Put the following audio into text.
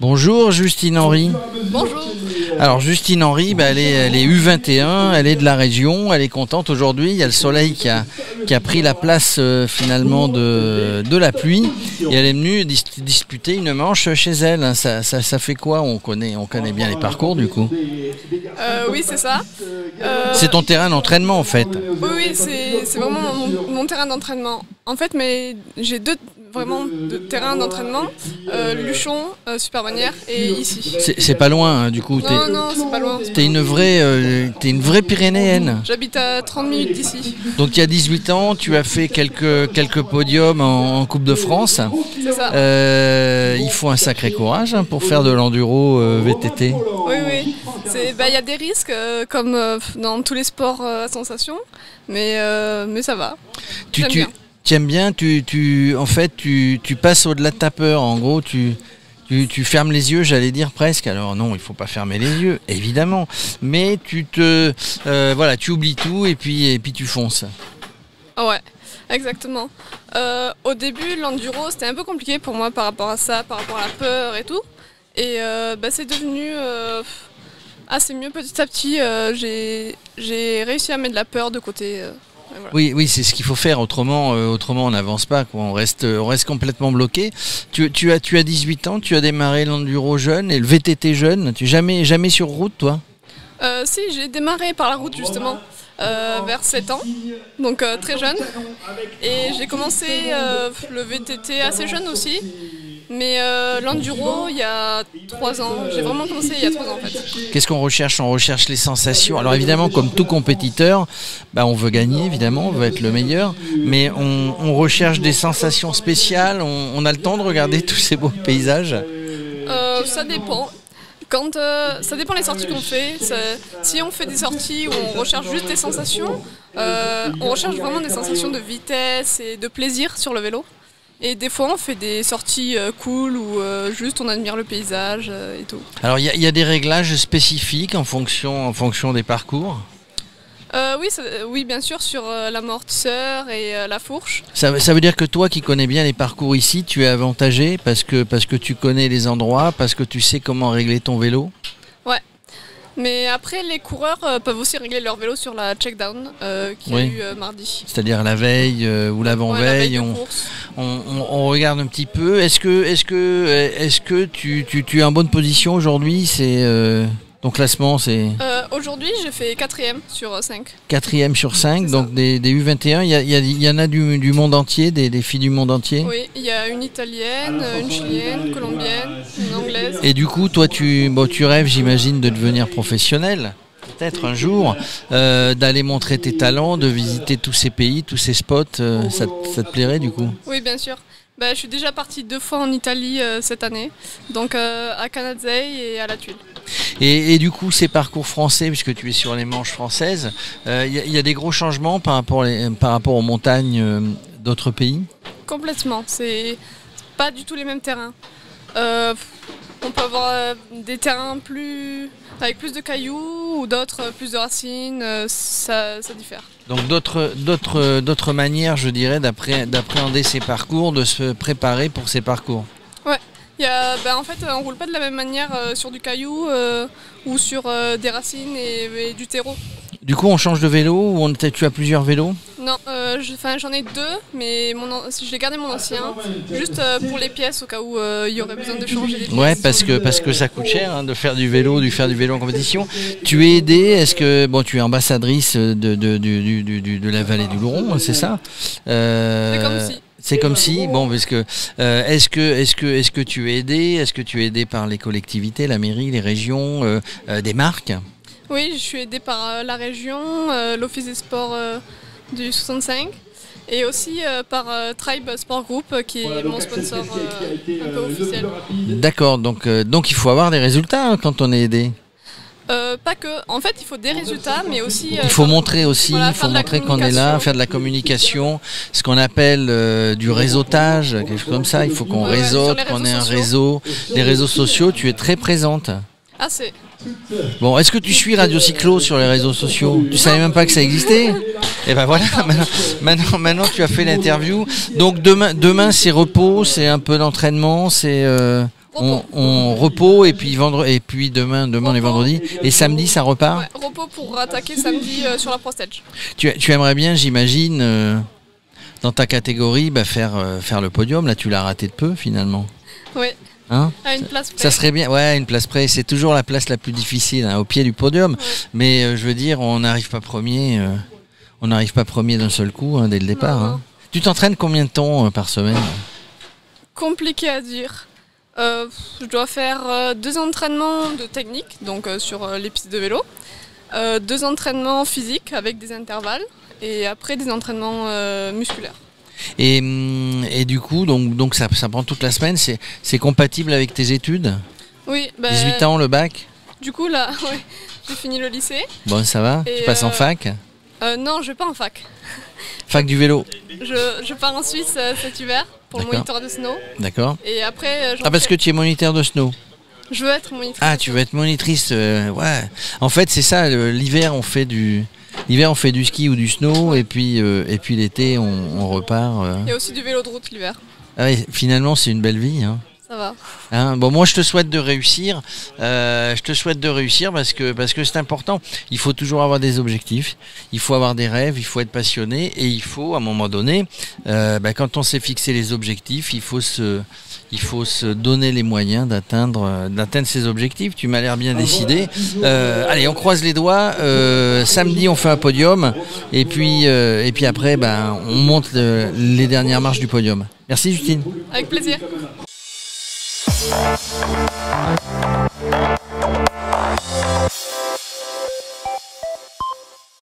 Bonjour Justine Henry. Bonjour. Alors Justine Henry, elle est U21, elle est de la région, elle est contente aujourd'hui. Il y a le soleil qui a pris la place finalement de la pluie et elle est venue disputer une manche chez elle. Ça fait quoi? On connaît bien les parcours du coup. Oui, c'est ça. C'est ton terrain d'entraînement en fait. Oui, c'est vraiment mon terrain d'entraînement. En fait, mais j'ai deux terrains d'entraînement, Luchon, Supermanière et ici. C'est pas loin hein, du coup. Non, c'est pas loin. T'es une vraie Pyrénéenne. J'habite à 30 minutes d'ici. Donc il y a 18 ans, tu as fait quelques podiums en Coupe de France. C'est ça. Il faut un sacré courage hein, pour faire de l'enduro VTT. Oui. Il y a des risques comme dans tous les sports à sensation, mais ça va. Tu aimes bien, en fait, tu passes au-delà de ta peur. En gros, tu fermes les yeux, j'allais dire presque. Alors non, il faut pas fermer les yeux, évidemment. Mais tu oublies tout et puis tu fonces. Ouais, exactement. Au début, l'enduro, c'était un peu compliqué pour moi par rapport à ça, par rapport à la peur et tout. Et c'est devenu assez mieux petit à petit. J'ai réussi à mettre de la peur de côté. Voilà. Oui, c'est ce qu'il faut faire. Autrement, on n'avance pas, quoi. On reste complètement bloqué. Tu as 18 ans, tu as démarré l'enduro jeune et le VTT jeune. Tu jamais sur route, toi? Si, j'ai démarré par la route justement vers 7 ans, donc très jeune. Et j'ai commencé le VTT assez jeune aussi. Mais l'enduro, il y a 3 ans. J'ai vraiment commencé il y a 3 ans en fait. Qu'est-ce qu'on recherche? On recherche les sensations. Alors évidemment, comme tout compétiteur, on veut gagner, évidemment, on veut être le meilleur. Mais on recherche des sensations spéciales. On a le temps de regarder tous ces beaux paysages? Ça dépend. Ça dépend des sorties qu'on fait. Si on fait des sorties où on recherche juste des sensations, on recherche vraiment des sensations de vitesse et de plaisir sur le vélo. Et des fois, on fait des sorties cool où juste on admire le paysage et tout. Alors, il y a des réglages spécifiques en fonction des parcours? Oui, bien sûr, sur l'amortisseur et la fourche. Ça veut dire que toi qui connais bien les parcours ici, tu es avantagé parce que tu connais les endroits, parce que tu sais comment régler ton vélo? Ouais. Mais après, les coureurs peuvent aussi régler leur vélo sur la checkdown qu'il y a eu mardi. C'est-à-dire la veille ou l'avant-veille, on regarde un petit peu. Est-ce que tu es en bonne position aujourd'hui? Ton classement, c'est aujourd'hui, j'ai fait 4e sur 5. 4e sur 5, donc des U21. Il y en a du monde entier, des filles du monde entier? Oui, il y a une italienne, une chilienne, une colombienne, une anglaise. Et du coup, toi, tu rêves, j'imagine, de devenir professionnel? Peut-être un jour, d'aller montrer tes talents, de visiter tous ces pays, tous ces spots, ça te plairait du coup? Oui, bien sûr. Je suis déjà partie 2 fois en Italie cette année, donc à Canazei et à La Tuile. Et du coup, ces parcours français, puisque tu es sur les manches françaises, il y a des gros changements par rapport aux montagnes d'autres pays? Complètement, c'est pas du tout les mêmes terrains. On peut avoir des terrains avec plus de cailloux ou d'autres plus de racines, ça diffère. Donc d'autres manières, je dirais, d'appréhender ces parcours, de se préparer pour ces parcours. Ouais, en fait, on roule pas de la même manière sur du caillou ou sur des racines et du terreau. Du coup, on change de vélo ou tu as plusieurs vélos? Non, j'en ai 2, mais je l'ai gardé mon ancien, juste pour les pièces au cas où il y aurait besoin de changer les pièces. Ouais, parce que ça coûte cher hein, de faire du vélo en compétition. Tu es aidée, est-ce que tu es ambassadrice de la vallée du Luron, c'est ça? C'est comme si. C'est comme si, parce que est-ce que tu es aidé? Est-ce que tu es aidé par les collectivités, la mairie, les régions, des marques? Oui, je suis aidée par la région, l'Office des sports du 65 et aussi par Tribe Sport Group qui est mon sponsor un peu officiel. D'accord, donc il faut avoir des résultats hein, quand on est aidé. Pas que, en fait il faut des résultats mais aussi... il faut montrer aussi, voilà, il faut montrer qu'on est là, faire de la communication, ce qu'on appelle du réseautage, quelque chose comme ça, il faut qu'on réseaute, qu'on ait un réseau, les réseaux sociaux, tu es très présente. Ah Bon, est-ce que tu suis Radio Cyclo sur les réseaux sociaux? Tu savais même pas que ça existait? Et ben voilà, maintenant tu as fait l'interview. Donc demain c'est repos, c'est un peu d'entraînement, c'est on repos et puis demain on est vendredi et samedi ça repart. Ouais, repos pour attaquer samedi sur la Pro Stage. Tu aimerais bien, j'imagine, dans ta catégorie, faire le podium. Là, tu l'as raté de peu finalement. Oui. Hein, à une place près. Ça serait bien, ouais, une place près. C'est toujours la place la plus difficile, hein, au pied du podium. Ouais. Mais je veux dire, on n'arrive pas premier. On n'arrive pas premier d'un seul coup, hein, dès le départ. Hein. Tu t'entraînes combien de temps par semaine? Compliqué à dire. Je dois faire 2 entraînements de technique, donc sur les pistes de vélo, 2 entraînements physiques avec des intervalles, et après des entraînements musculaires. Et du coup, donc ça prend toute la semaine, c'est compatible avec tes études? Oui. 18 ans, le bac? Du coup, là, ouais, j'ai fini le lycée. Bon, ça va? Tu passes en fac? Non, je vais pas en fac. Fac du vélo? Je pars en Suisse cet hiver pour le moniteur de snow. D'accord. Et après, parce que tu es moniteur de snow? Je veux être monitrice. Ah, tu veux être monitrice, ouais. En fait, c'est ça, l'hiver on fait du ski ou du snow, et puis l'été on repart. Il y a aussi du vélo de route l'hiver. Ah oui, finalement c'est une belle vie, hein. Ça va. Hein, bon, moi je te souhaite de réussir. Parce que c'est important. Il faut toujours avoir des objectifs. Il faut avoir des rêves. Il faut être passionné. Et il faut, à un moment donné, quand on s'est fixé les objectifs, il faut se donner les moyens d'atteindre ces objectifs. Tu m'as l'air bien décidé. Allez, on croise les doigts. Samedi, on fait un podium. Et puis après, on monte les dernières marches du podium. Merci Justine. Avec plaisir.